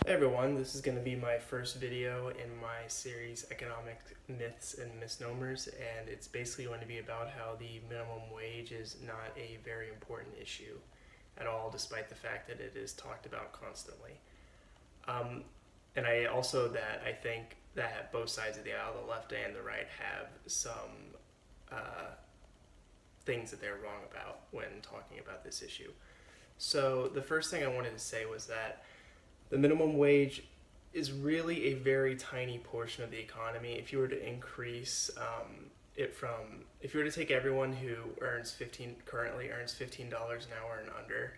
Hey everyone, this is going to be my first video in my series Economic Myths and Misnomers, and it's basically going to be about how the minimum wage is not a very important issue at all, despite the fact that it is talked about constantly. Um, and I think that both sides of the aisle, the left and the right, have some uh, things that they're wrong about when talking about this issue. So the first thing I wanted to say was that the minimum wage is really a very tiny portion of the economy. If you were to increase if you were to take everyone who currently earns $15 an hour and under,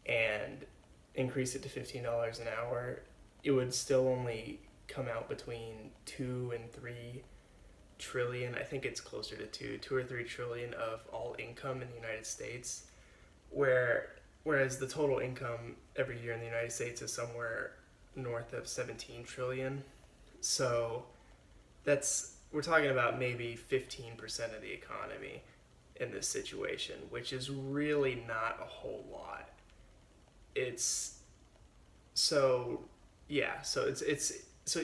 and increase it to $15 an hour, it would still only come out between 2 and 3 trillion. I think it's closer to 2 or 3 trillion of all income in the United States, whereas the total income every year in the United States is somewhere north of 17 trillion. So we're talking about maybe 15% of the economy in this situation, which is really not a whole lot. It's so yeah, so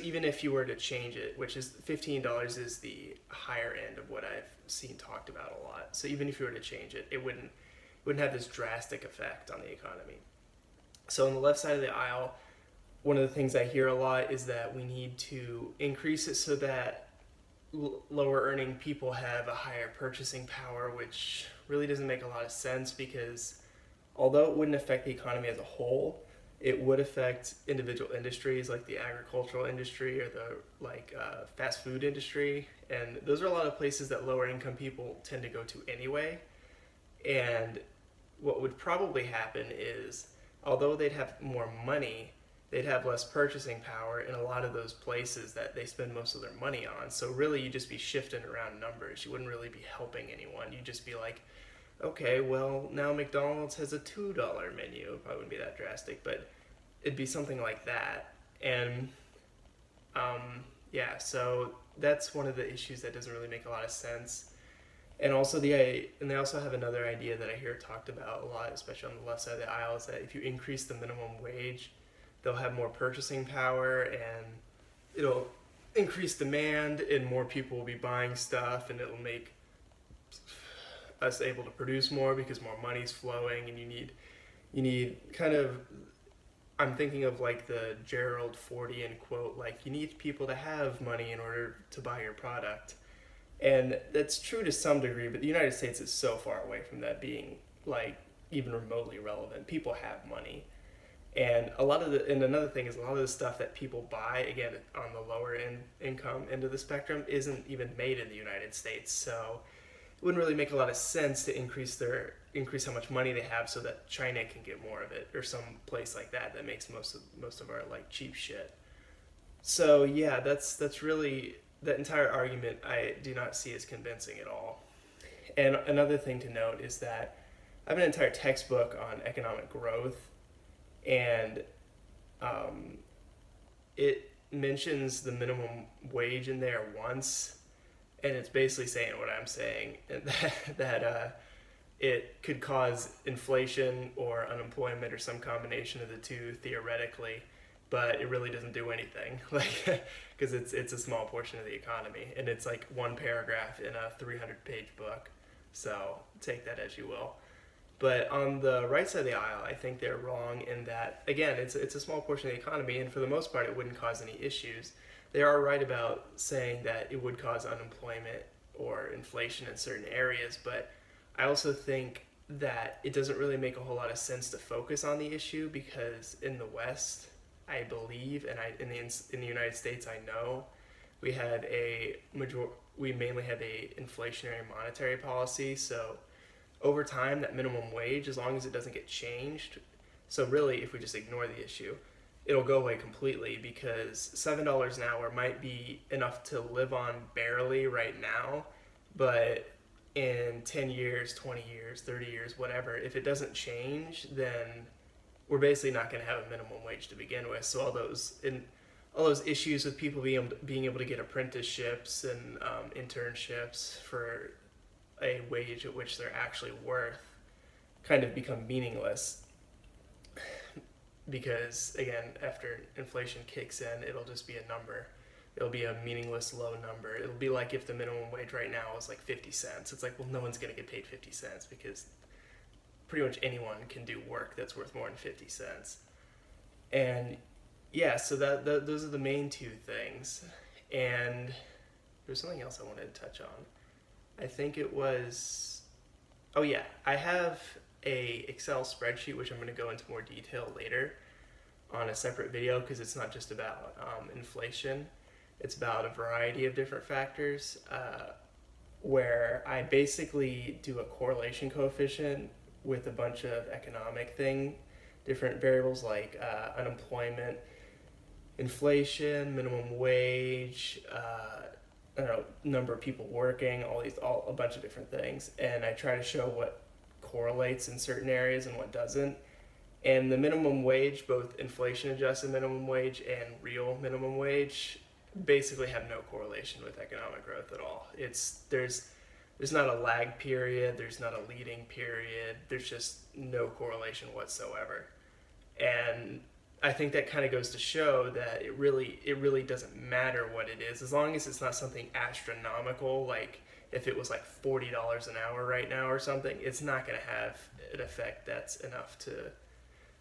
even if you were to change it, which is $15 is the higher end of what I've seen talked about a lot. So even if you were to change it, it wouldn't have this drastic effect on the economy. So on the left side of the aisle, one of the things I hear a lot is that we need to increase it so that lower earning people have a higher purchasing power, which really doesn't make a lot of sense, because although it wouldn't affect the economy as a whole, it would affect individual industries like the agricultural industry or the fast food industry, and those are a lot of places that lower income people tend to go to anyway. And what would probably happen is, although they'd have more money, they'd have less purchasing power in a lot of those places that they spend most of their money on. So really, you'd just be shifting around numbers. You wouldn't really be helping anyone. You'd just be like, okay, well, now McDonald's has a $2 menu. It probably wouldn't be that drastic, but it'd be something like that. And yeah, so that's one of the issues that doesn't really make a lot of sense. And also they also have another idea that I hear talked about a lot, especially on the left side of the aisle, is that if you increase the minimum wage, they'll have more purchasing power, and it'll increase demand, and more people will be buying stuff, and it'll make us able to produce more because more money's flowing, and you need kind of, I'm thinking of like the Gerald Fordian quote, like, you need people to have money in order to buy your product. And that's true to some degree, but the United States is so far away from that being like even remotely relevant. People have money. And another thing is, a lot of the stuff that people buy, again, on the lower income end of the spectrum, isn't even made in the United States. So it wouldn't really make a lot of sense to increase how much money they have so that China can get more of it, or some place like that makes most of our like cheap shit. So yeah, that's really, that entire argument I do not see as convincing at all. And another thing to note is that I have an entire textbook on economic growth, and it mentions the minimum wage in there once, and it's basically saying what I'm saying, that it could cause inflation or unemployment or some combination of the two theoretically, but it really doesn't do anything, like, because it's a small portion of the economy, and it's like one paragraph in a 300-page book. So take that as you will. But on the right side of the aisle, I think they're wrong in that, again, it's a small portion of the economy, and for the most part, it wouldn't cause any issues. They are right about saying that it would cause unemployment or inflation in certain areas, but I also think that it doesn't really make a whole lot of sense to focus on the issue, because in the West, I believe, and in the United States, I know, we mainly have a inflationary monetary policy. So over time, that minimum wage, as long as it doesn't get changed, so really, if we just ignore the issue, it'll go away completely, because $7 an hour might be enough to live on barely right now, but in 10 years, 20 years, 30 years, whatever, if it doesn't change, then we're basically not going to have a minimum wage to begin with. So all those issues with people being able to get apprenticeships and internships for a wage at which they're actually worth kind of become meaningless. because again, after inflation kicks in, it'll just be a number. It'll be a meaningless low number. It'll be like if the minimum wage right now is like 50 cents. It's like, well, no one's going to get paid 50 cents because pretty much anyone can do work that's worth more than 50 cents. And yeah, so those are the main two things. And there's something else I wanted to touch on. I think it was, oh yeah, I have a Excel spreadsheet which I'm going to go into more detail later on a separate video, because it's not just about inflation. It's about a variety of different factors, where I basically do a correlation coefficient with a bunch of different variables like unemployment, inflation, minimum wage, I don't know, number of people working, all a bunch of different things, and I try to show what correlates in certain areas and what doesn't. And the minimum wage, both inflation adjusted minimum wage and real minimum wage, basically have no correlation with economic growth at all. There's not a lag period, there's not a leading period, there's just no correlation whatsoever. And I think that kind of goes to show that it really doesn't matter what it is, as long as it's not something astronomical, like if it was like $40 an hour right now or something, it's not going to have an effect that's enough to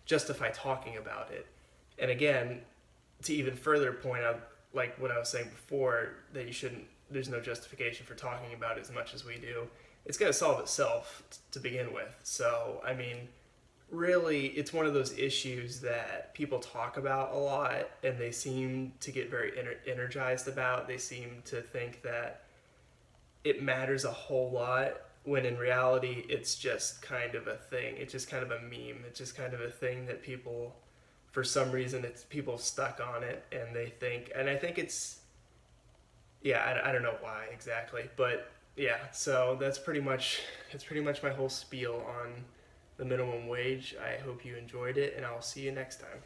justify talking about it. And again, to even further point out, like what I was saying before, that there's no justification for talking about it as much as we do. It's going to solve itself to begin with. So, I mean, really, it's one of those issues that people talk about a lot, and they seem to get very energized about. They seem to think that it matters a whole lot, when in reality, it's just kind of a thing. It's just kind of a meme. It's just kind of a thing that people, for some reason, people stuck on it, and they think, and I think it's, yeah, I don't know why exactly, but yeah, so that's pretty much my whole spiel on the minimum wage. I hope you enjoyed it, and I'll see you next time.